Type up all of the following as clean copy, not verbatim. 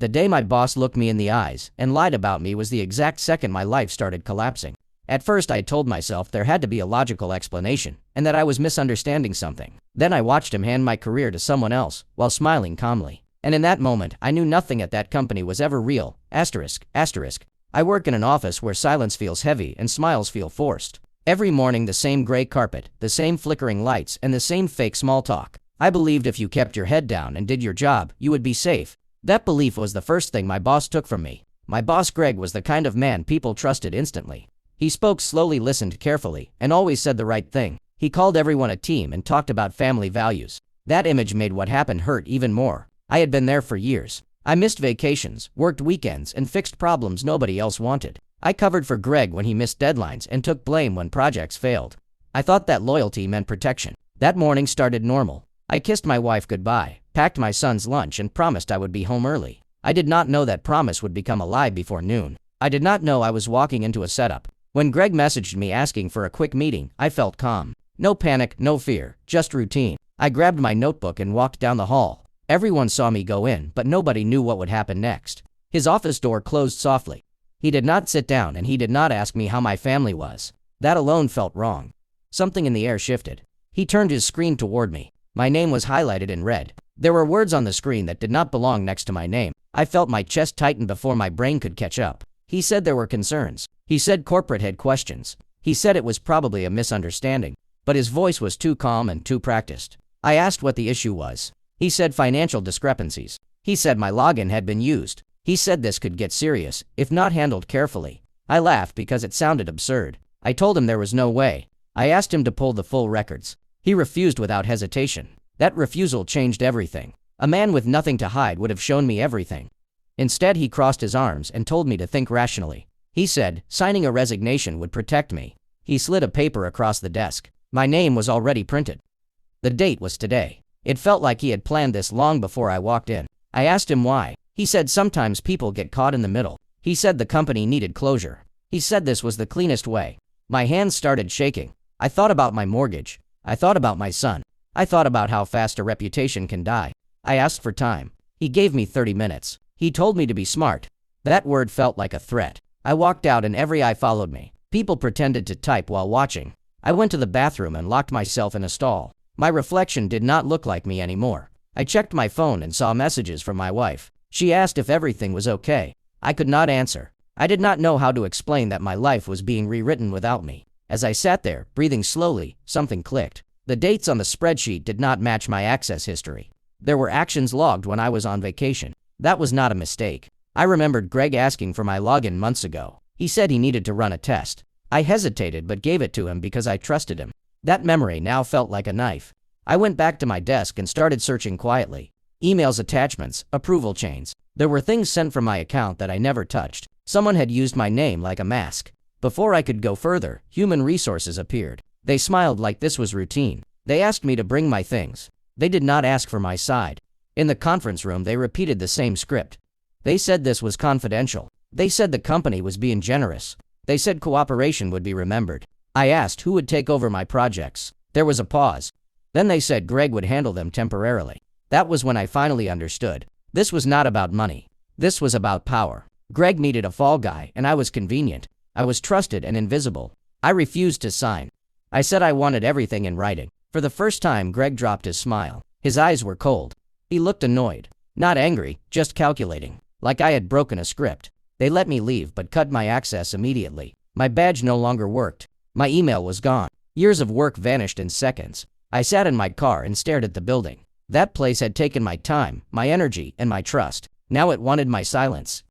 The day my boss looked me in the eyes and lied about me was the exact second my life started collapsing. At first I told myself there had to be a logical explanation and that I was misunderstanding something. Then I watched him hand my career to someone else while smiling calmly. And in that moment, I knew nothing at that company was ever real. Asterisk. I work in an office where silence feels heavy and smiles feel forced. Every morning the same gray carpet, the same flickering lights, and the same fake small talk. I believed if you kept your head down and did your job, you would be safe. That belief was the first thing my boss took from me. My boss Greg was the kind of man people trusted instantly. He spoke slowly, listened carefully, and always said the right thing. He called everyone a team and talked about family values. That image made what happened hurt even more. I had been there for years. I missed vacations, worked weekends, and fixed problems nobody else wanted. I covered for Greg when he missed deadlines and took blame when projects failed. I thought that loyalty meant protection. That morning started normal. I kissed my wife goodbye, packed my son's lunch, and promised I would be home early. I did not know that promise would become a lie before noon. I did not know I was walking into a setup. When Greg messaged me asking for a quick meeting, I felt calm. No panic, no fear, just routine. I grabbed my notebook and walked down the hall. Everyone saw me go in, but nobody knew what would happen next. His office door closed softly. He did not sit down and he did not ask me how my family was. That alone felt wrong. Something in the air shifted. He turned his screen toward me. My name was highlighted in red. There were words on the screen that did not belong next to my name. I felt my chest tighten before my brain could catch up. He said there were concerns. He said corporate had questions. He said it was probably a misunderstanding. But his voice was too calm and too practiced. I asked what the issue was. He said financial discrepancies. He said my login had been used. He said this could get serious if not handled carefully. I laughed because it sounded absurd. I told him there was no way. I asked him to pull the full records. He refused without hesitation. That refusal changed everything. A man with nothing to hide would have shown me everything. Instead, he crossed his arms and told me to think rationally. He said signing a resignation would protect me. He slid a paper across the desk. My name was already printed. The date was today. It felt like he had planned this long before I walked in. I asked him why. He said sometimes people get caught in the middle. He said the company needed closure. He said this was the cleanest way. My hands started shaking. I thought about my mortgage. I thought about my son. I thought about how fast a reputation can die. I asked for time. He gave me 30 minutes. He told me to be smart. That word felt like a threat. I walked out and every eye followed me. People pretended to type while watching. I went to the bathroom and locked myself in a stall. My reflection did not look like me anymore. I checked my phone and saw messages from my wife. She asked if everything was okay. I could not answer. I did not know how to explain that my life was being rewritten without me. As I sat there, breathing slowly, something clicked. The dates on the spreadsheet did not match my access history. There were actions logged when I was on vacation. That was not a mistake. I remembered Greg asking for my login months ago. He said he needed to run a test. I hesitated but gave it to him because I trusted him. That memory now felt like a knife. I went back to my desk and started searching quietly. Emails, attachments, approval chains. There were things sent from my account that I never touched. Someone had used my name like a mask. Before I could go further, human resources appeared. They smiled like this was routine. They asked me to bring my things. They did not ask for my side. In the conference room, they repeated the same script. They said this was confidential. They said the company was being generous. They said cooperation would be remembered. I asked who would take over my projects. There was a pause. Then they said Greg would handle them temporarily. That was when I finally understood. This was not about money. This was about power. Greg needed a fall guy, and I was convenient. I was trusted and invisible. I refused to sign. I said I wanted everything in writing. For the first time, Greg dropped his smile. His eyes were cold. He looked annoyed. Not angry, just calculating. Like I had broken a script. They let me leave but cut my access immediately. My badge no longer worked. My email was gone. Years of work vanished in seconds. I sat in my car and stared at the building. That place had taken my time, my energy, and my trust. Now it wanted my silence.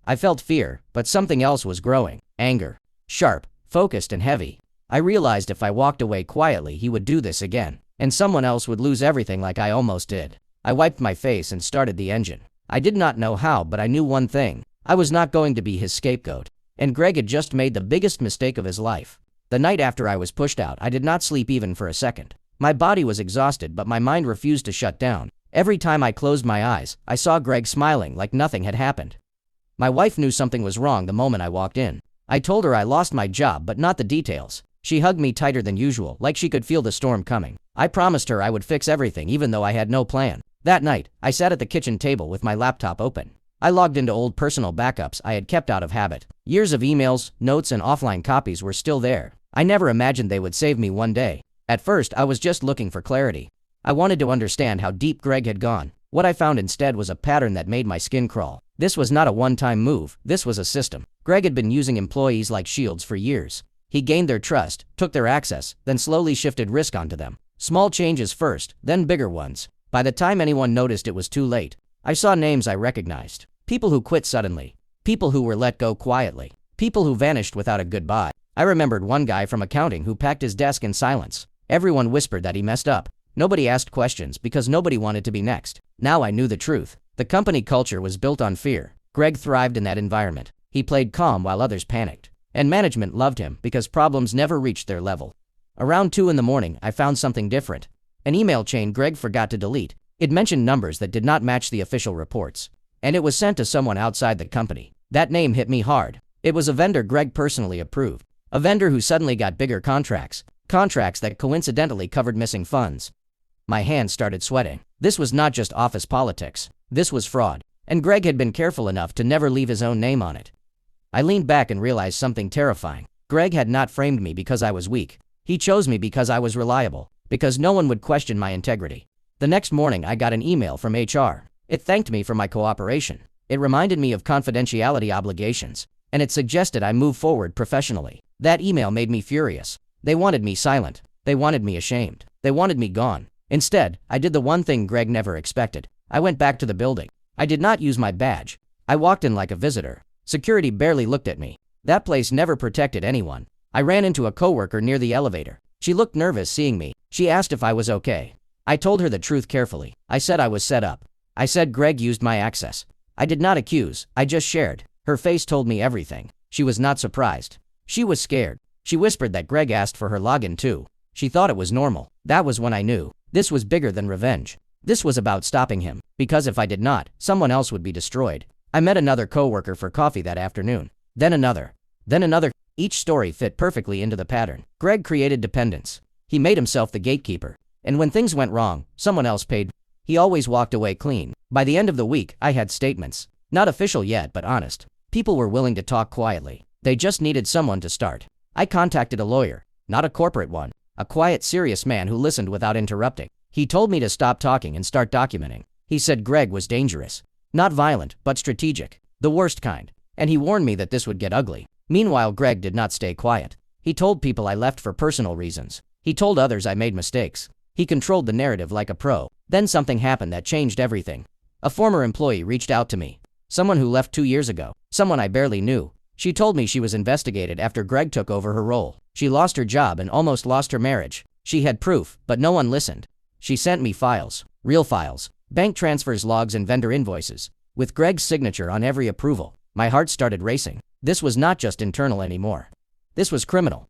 I felt fear, but something else was growing. Anger. Sharp, focused, and heavy. I realized if I walked away quietly, he would do this again. And someone else would lose everything like I almost did. I wiped my face and started the engine. I did not know how, but I knew one thing. I was not going to be his scapegoat. And Greg had just made the biggest mistake of his life. The night after I was pushed out, I did not sleep even for a second. My body was exhausted, but my mind refused to shut down. Every time I closed my eyes, I saw Greg smiling like nothing had happened. My wife knew something was wrong the moment I walked in. I told her I lost my job, but not the details. She hugged me tighter than usual, like she could feel the storm coming. I promised her I would fix everything even though I had no plan. That night, I sat at the kitchen table with my laptop open. I logged into old personal backups I had kept out of habit. Years of emails, notes, and offline copies were still there. I never imagined they would save me one day. At first, I was just looking for clarity. I wanted to understand how deep Greg had gone. What I found instead was a pattern that made my skin crawl. This was not a one-time move, this was a system. Greg had been using employees like shields for years. He gained their trust, took their access, then slowly shifted risk onto them. Small changes first, then bigger ones. By the time anyone noticed, it was too late. I saw names I recognized. People who quit suddenly. People who were let go quietly. People who vanished without a goodbye. I remembered one guy from accounting who packed his desk in silence. Everyone whispered that he messed up. Nobody asked questions because nobody wanted to be next. Now I knew the truth. The company culture was built on fear. Greg thrived in that environment. He played calm while others panicked. And management loved him because problems never reached their level. Around 2 in the morning, I found something different. An email chain Greg forgot to delete. It mentioned numbers that did not match the official reports. And it was sent to someone outside the company. That name hit me hard. It was a vendor Greg personally approved. A vendor who suddenly got bigger contracts. Contracts that coincidentally covered missing funds. My hands started sweating. This was not just office politics. This was fraud. And Greg had been careful enough to never leave his own name on it. I leaned back and realized something terrifying. Greg had not framed me because I was weak. He chose me because I was reliable. Because no one would question my integrity. The next morning, I got an email from HR. It thanked me for my cooperation. It reminded me of confidentiality obligations. And it suggested I move forward professionally. That email made me furious. They wanted me silent. They wanted me ashamed. They wanted me gone. Instead, I did the one thing Greg never expected. I went back to the building. I did not use my badge. I walked in like a visitor. Security barely looked at me. That place never protected anyone. I ran into a coworker near the elevator. She looked nervous seeing me. She asked if I was okay. I told her the truth carefully. I said I was set up. I said Greg used my access. I did not accuse, I just shared. Her face told me everything. She was not surprised. She was scared. She whispered that Greg asked for her login too. She thought it was normal. That was when I knew. This was bigger than revenge. This was about stopping him. Because if I did not, someone else would be destroyed. I met another coworker for coffee that afternoon. Then another. Then another. Each story fit perfectly into the pattern. Greg created dependence. He made himself the gatekeeper. And when things went wrong, someone else paid. He always walked away clean. By the end of the week, I had statements. Not official yet, but honest. People were willing to talk quietly. They just needed someone to start. I contacted a lawyer. Not a corporate one. A quiet, serious man who listened without interrupting. He told me to stop talking and start documenting. He said Greg was dangerous. Not violent, but strategic. The worst kind. And he warned me that this would get ugly. Meanwhile, Greg did not stay quiet. He told people I left for personal reasons. He told others I made mistakes. He controlled the narrative like a pro. Then something happened that changed everything. A former employee reached out to me. Someone who left 2 years ago. Someone I barely knew. She told me she was investigated after Greg took over her role. She lost her job and almost lost her marriage. She had proof, but no one listened. She sent me files. Real files. Bank transfers, logs, and vendor invoices. With Greg's signature on every approval. My heart started racing. This was not just internal anymore. This was criminal.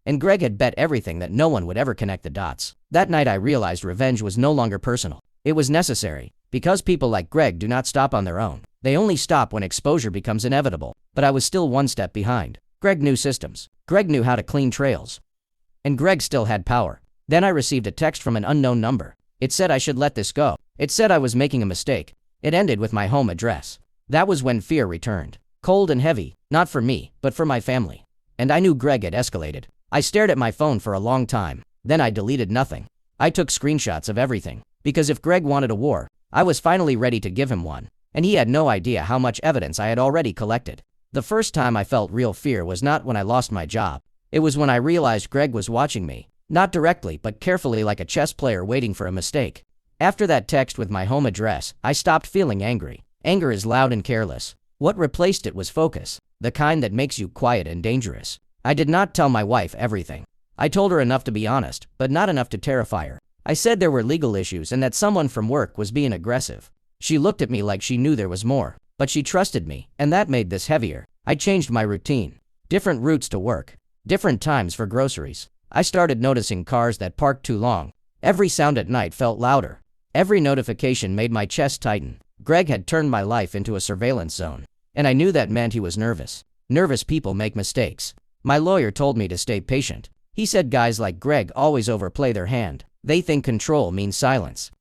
And Greg had bet everything that no one would ever connect the dots. That night I realized revenge was no longer personal. It was necessary. Because people like Greg do not stop on their own. They only stop when exposure becomes inevitable. But I was still one step behind. Greg knew systems. Greg knew how to clean trails. And Greg still had power. Then I received a text from an unknown number. It said I should let this go. It said I was making a mistake. It ended with my home address. That was when fear returned. Cold and heavy, not for me, but for my family. And I knew Greg had escalated. I stared at my phone for a long time. Then I deleted nothing. I took screenshots of everything. Because if Greg wanted a war, I was finally ready to give him one. And he had no idea how much evidence I had already collected. The first time I felt real fear was not when I lost my job. It was when I realized Greg was watching me. Not directly, but carefully, like a chess player waiting for a mistake. After that text with my home address, I stopped feeling angry. Anger is loud and careless. What replaced it was focus. The kind that makes you quiet and dangerous. I did not tell my wife everything. I told her enough to be honest, but not enough to terrify her. I said there were legal issues and that someone from work was being aggressive. She looked at me like she knew there was more. But she trusted me, and that made this heavier. I changed my routine. Different routes to work. Different times for groceries. I started noticing cars that parked too long. Every sound at night felt louder. Every notification made my chest tighten. Greg had turned my life into a surveillance zone. And I knew that meant he was nervous. Nervous people make mistakes. My lawyer told me to stay patient. He said guys like Greg always overplay their hand. They think control means silence.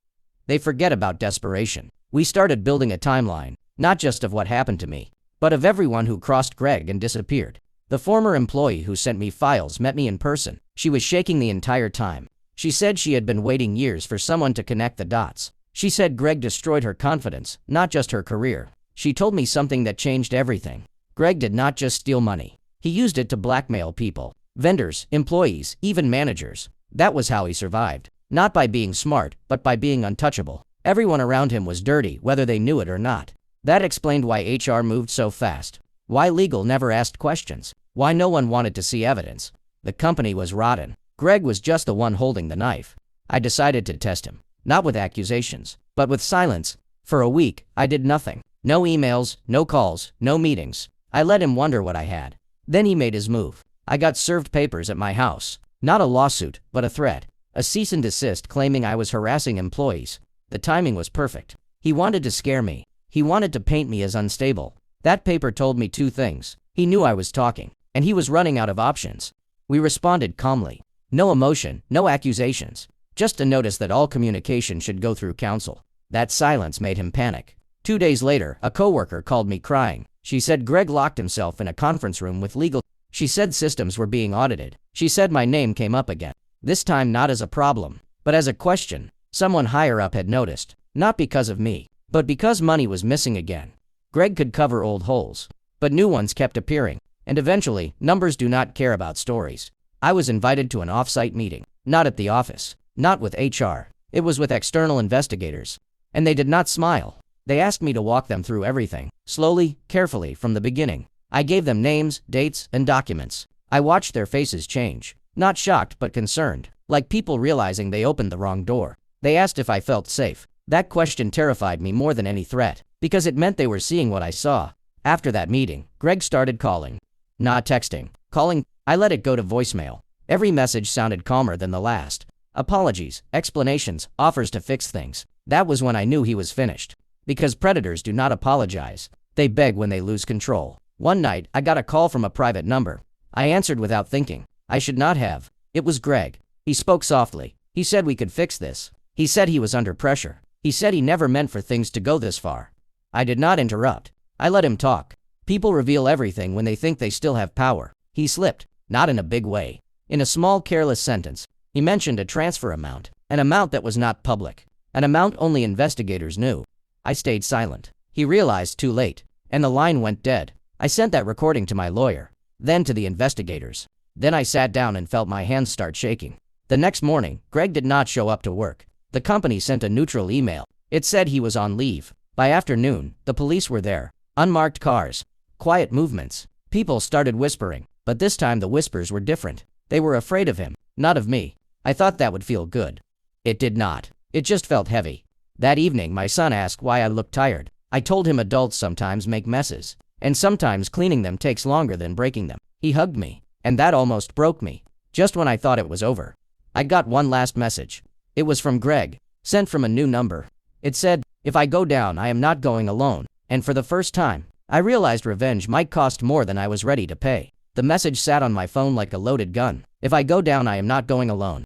They forget about desperation. We started building a timeline, not just of what happened to me, but of everyone who crossed Greg and disappeared. The former employee who sent me files met me in person. She was shaking the entire time. She said she had been waiting years for someone to connect the dots. She said Greg destroyed her confidence, not just her career. She told me something that changed everything. Greg did not just steal money. He used it to blackmail people, vendors, employees, even managers. That was how he survived. Not by being smart, but by being untouchable. Everyone around him was dirty, whether they knew it or not. That explained why HR moved so fast. Why legal never asked questions. Why no one wanted to see evidence. The company was rotten. Greg was just the one holding the knife. I decided to test him. Not with accusations, but with silence. For a week, I did nothing. No emails, no calls, no meetings. I let him wonder what I had. Then he made his move. I got served papers at my house. Not a lawsuit, but a threat. A cease and desist claiming I was harassing employees. The timing was perfect. He wanted to scare me. He wanted to paint me as unstable. That paper told me two things. He knew I was talking, and he was running out of options. We responded calmly. No emotion, no accusations. Just a notice that all communication should go through counsel. That silence made him panic. 2 days later, a coworker called me crying. She said Greg locked himself in a conference room with legal. She said systems were being audited. She said my name came up again. This time not as a problem, but as a question. Someone higher up had noticed. Not because of me, but because money was missing again. Greg could cover old holes, but new ones kept appearing. And eventually, numbers do not care about stories. I was invited to an off-site meeting. Not at the office. Not with HR. It was with external investigators. And they did not smile. They asked me to walk them through everything, slowly, carefully, from the beginning. I gave them names, dates, and documents. I watched their faces change. Not shocked, but concerned. Like people realizing they opened the wrong door. They asked if I felt safe. That question terrified me more than any threat, because it meant they were seeing what I saw. After that meeting, Greg started calling. Not texting. Calling. I let it go to voicemail. Every message sounded calmer than the last. Apologies, explanations, offers to fix things. That was when I knew he was finished. Because predators do not apologize. They beg when they lose control. One night, I got a call from a private number. I answered without thinking. I should not have. It was Greg. He spoke softly. He said we could fix this. He said he was under pressure. He said he never meant for things to go this far. I did not interrupt. I let him talk. People reveal everything when they think they still have power. He slipped. Not in a big way. In a small, careless sentence, he mentioned a transfer amount. An amount that was not public. An amount only investigators knew. I stayed silent. He realized too late. And the line went dead. I sent that recording to my lawyer. Then to the investigators. Then I sat down and felt my hands start shaking. The next morning, Greg did not show up to work. The company sent a neutral email. It said he was on leave. By afternoon, the police were there. Unmarked cars. Quiet movements. People started whispering. But this time the whispers were different. They were afraid of him, not of me. I thought that would feel good. It did not. It just felt heavy. That evening, my son asked why I looked tired. I told him adults sometimes make messes. And sometimes cleaning them takes longer than breaking them. He hugged me. And that almost broke me. Just when I thought it was over. I got one last message. It was from Greg, sent from a new number. It said, "If I go down, I am not going alone." And for the first time, I realized revenge might cost more than I was ready to pay. The message sat on my phone like a loaded gun. If I go down, I am not going alone.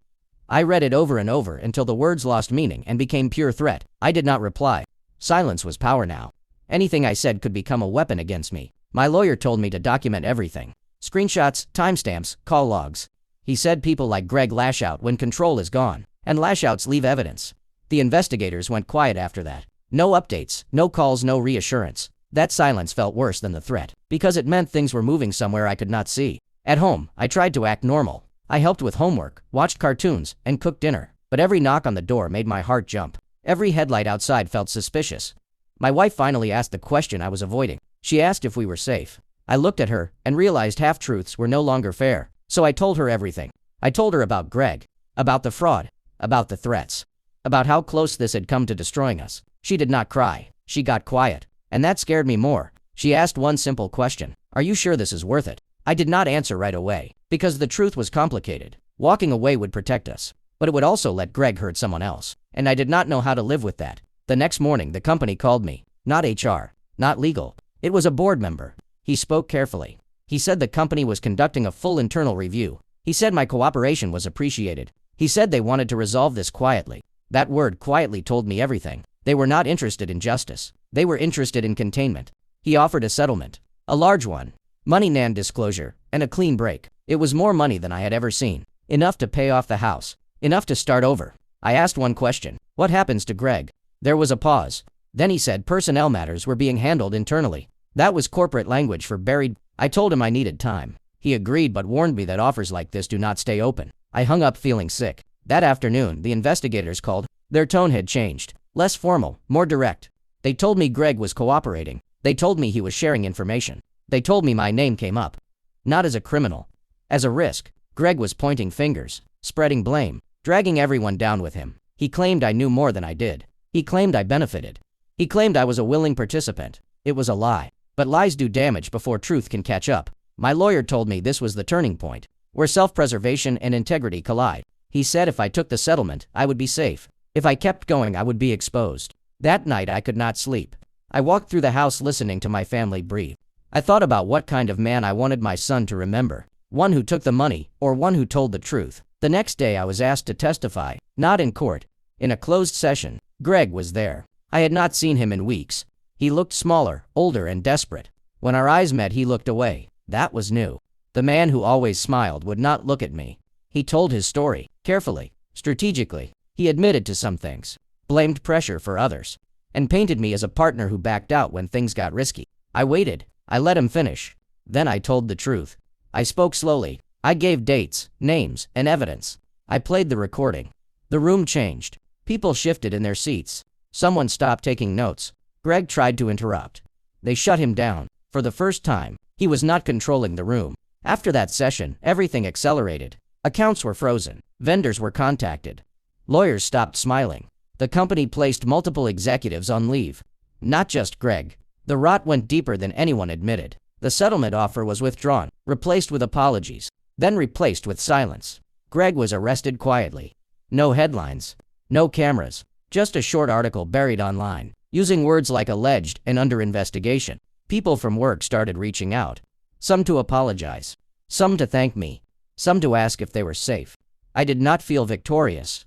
I read it over and over until the words lost meaning and became pure threat. I did not reply. Silence was power now. Anything I said could become a weapon against me. My lawyer told me to document everything. Screenshots, timestamps, call logs. He said people like Greg lash out when control is gone, and lashouts leave evidence. The investigators went quiet after that. No updates, no calls, no reassurance. That silence felt worse than the threat, because it meant things were moving somewhere I could not see. At home, I tried to act normal. I helped with homework, watched cartoons, and cooked dinner. But every knock on the door made my heart jump. Every headlight outside felt suspicious. My wife finally asked the question I was avoiding. She asked if we were safe. I looked at her and realized half-truths were no longer fair. So I told her everything. I told her about Greg, about the fraud, about the threats, about how close this had come to destroying us. She did not cry. She got quiet. And that scared me more. She asked one simple question. Are you sure this is worth it? I did not answer right away, because the truth was complicated. Walking away would protect us, but it would also let Greg hurt someone else. And I did not know how to live with that. The next morning, the company called me. Not HR, not legal. It was a board member. He spoke carefully. He said the company was conducting a full internal review. He said my cooperation was appreciated. He said they wanted to resolve this quietly. That word quietly told me everything. They were not interested in justice. They were interested in containment. He offered a settlement. A large one. Money, non-disclosure, and a clean break. It was more money than I had ever seen. Enough to pay off the house. Enough to start over. I asked one question. What happens to Greg? There was a pause. Then he said personnel matters were being handled internally. That was corporate language for buried. I told him I needed time. He agreed but warned me that offers like this do not stay open. I hung up feeling sick. That afternoon, the investigators called. Their tone had changed. Less formal, more direct. They told me Greg was cooperating. They told me he was sharing information. They told me my name came up. Not as a criminal. As a risk. Greg was pointing fingers, spreading blame, dragging everyone down with him. He claimed I knew more than I did. He claimed I benefited. He claimed I was a willing participant. It was a lie. But lies do damage before truth can catch up. My lawyer told me this was the turning point, where self-preservation and integrity collide. He said if I took the settlement, I would be safe. If I kept going, I would be exposed. That night, I could not sleep. I walked through the house listening to my family breathe. I thought about what kind of man I wanted my son to remember. One who took the money, or one who told the truth. The next day, I was asked to testify, not in court. In a closed session. Greg was there. I had not seen him in weeks. He looked smaller, older, and desperate. When our eyes met, he looked away. That was new. The man who always smiled would not look at me. He told his story, carefully, strategically. He admitted to some things, blamed pressure for others, and painted me as a partner who backed out when things got risky. I waited. I let him finish. Then I told the truth. I spoke slowly. I gave dates, names, and evidence. I played the recording. The room changed. People shifted in their seats. Someone stopped taking notes. Greg tried to interrupt. They shut him down. For the first time, he was not controlling the room. After that session, everything accelerated. Accounts were frozen. Vendors were contacted. Lawyers stopped smiling. The company placed multiple executives on leave. Not just Greg. The rot went deeper than anyone admitted. The settlement offer was withdrawn, replaced with apologies, then replaced with silence. Greg was arrested quietly. No headlines. No cameras. Just a short article buried online, using words like alleged and under investigation. People from work started reaching out. Some to apologize. Some to thank me. Some to ask if they were safe. I did not feel victorious.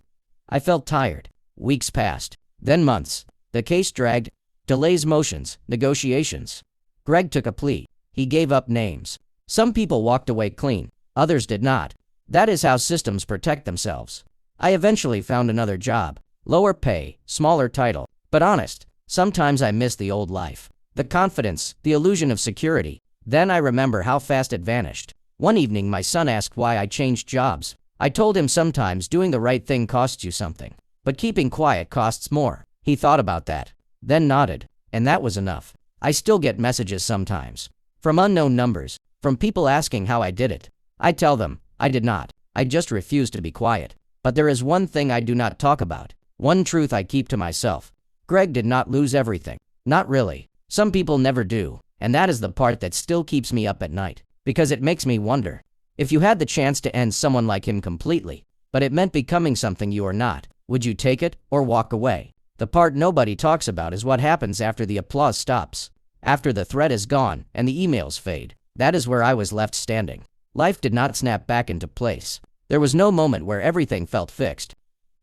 I felt tired. Weeks passed. Then months. The case dragged. Delays, motions, negotiations. Greg took a plea. He gave up names. Some people walked away clean. Others did not. That is how systems protect themselves. I eventually found another job. Lower pay, smaller title, but honest. Sometimes I miss the old life. The confidence, the illusion of security. Then I remember how fast it vanished. One evening my son asked why I changed jobs. I told him sometimes doing the right thing costs you something, but keeping quiet costs more. He thought about that, then nodded, and that was enough. I still get messages sometimes, from unknown numbers, from people asking how I did it. I tell them, I did not. I just refuse to be quiet. But there is one thing I do not talk about. One truth I keep to myself. Greg did not lose everything. Not really. Some people never do. And that is the part that still keeps me up at night. Because it makes me wonder. If you had the chance to end someone like him completely, but it meant becoming something you are not, would you take it or walk away? The part nobody talks about is what happens after the applause stops. After the threat is gone and the emails fade. That is where I was left standing. Life did not snap back into place. There was no moment where everything felt fixed.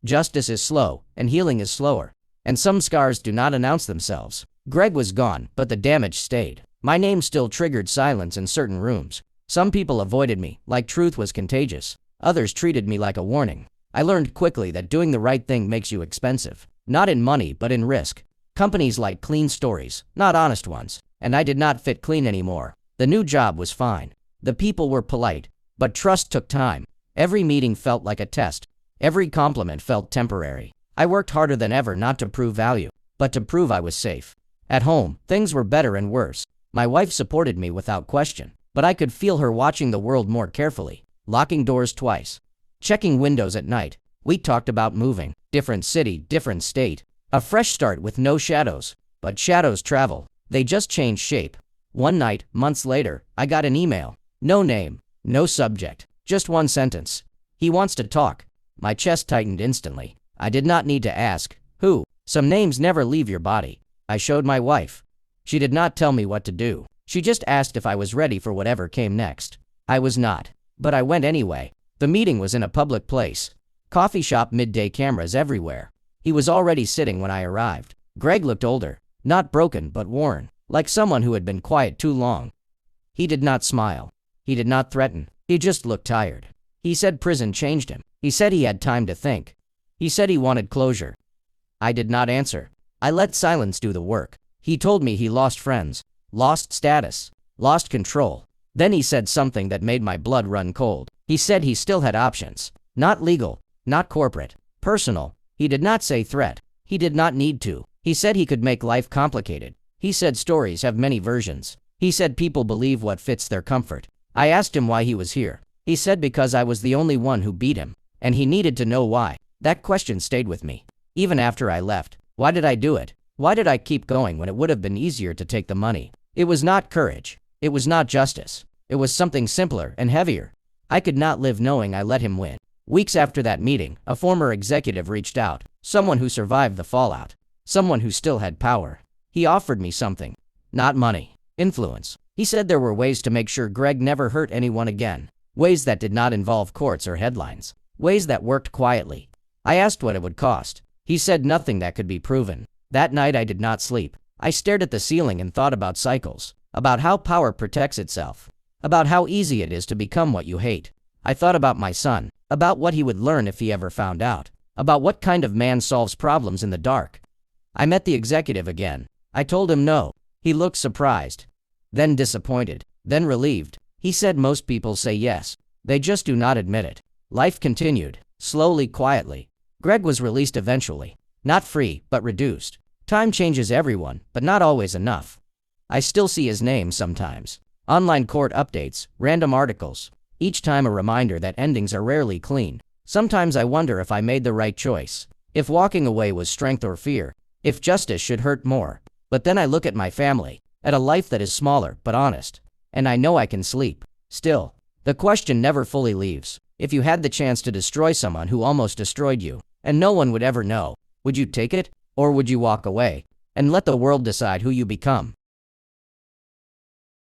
Justice is slow, and healing is slower. And some scars do not announce themselves. Greg was gone, but the damage stayed. My name still triggered silence in certain rooms. Some people avoided me, like truth was contagious. Others treated me like a warning. I learned quickly that doing the right thing makes you expensive. Not in money, but in risk. Companies like clean stories, not honest ones. And I did not fit clean anymore. The new job was fine. The people were polite, but trust took time. Every meeting felt like a test. Every compliment felt temporary. I worked harder than ever not to prove value, but to prove I was safe. At home, things were better and worse. My wife supported me without question, but I could feel her watching the world more carefully, locking doors twice, checking windows at night. We talked about moving, different city, different state, a fresh start with no shadows. But shadows travel. They just change shape. One night, months later, I got an email. No name, no subject, just one sentence. He wants to talk. My chest tightened instantly. I did not need to ask, who? Some names never leave your body. I showed my wife. She did not tell me what to do. She just asked if I was ready for whatever came next. I was not. But I went anyway. The meeting was in a public place. Coffee shop, midday, cameras everywhere. He was already sitting when I arrived. Greg looked older, not broken but worn, like someone who had been quiet too long. He did not smile. He did not threaten. He just looked tired. He said prison changed him. He said he had time to think. He said he wanted closure. I did not answer. I let silence do the work. He told me he lost friends, lost status, lost control. Then he said something that made my blood run cold. He said he still had options. Not legal, not corporate, personal. He did not say threat. He did not need to. He said he could make life complicated. He said stories have many versions. He said people believe what fits their comfort. I asked him why he was here. He said because I was the only one who beat him, and he needed to know why. That question stayed with me. Even after I left. Why did I do it? Why did I keep going when it would have been easier to take the money? It was not courage. It was not justice. It was something simpler and heavier. I could not live knowing I let him win. Weeks after that meeting, a former executive reached out. Someone who survived the fallout. Someone who still had power. He offered me something. Not money. Influence. He said there were ways to make sure Greg never hurt anyone again. Ways that did not involve courts or headlines. Ways that worked quietly. I asked what it would cost. He said nothing that could be proven. That night I did not sleep. I stared at the ceiling and thought about cycles. About how power protects itself. About how easy it is to become what you hate. I thought about my son. About what he would learn if he ever found out. About what kind of man solves problems in the dark. I met the executive again. I told him no. He looked surprised. Then disappointed. Then relieved. He said most people say yes. They just do not admit it. Life continued. Slowly, quietly. Greg was released eventually. Not free, but reduced. Time changes everyone, but not always enough. I still see his name sometimes. Online court updates, random articles. Each time a reminder that endings are rarely clean. Sometimes I wonder if I made the right choice. If walking away was strength or fear. If justice should hurt more. But then I look at my family. At a life that is smaller, but honest. And I know I can sleep. Still, the question never fully leaves. If you had the chance to destroy someone who almost destroyed you, and no one would ever know, would you take it? Or would you walk away and let the world decide who you become?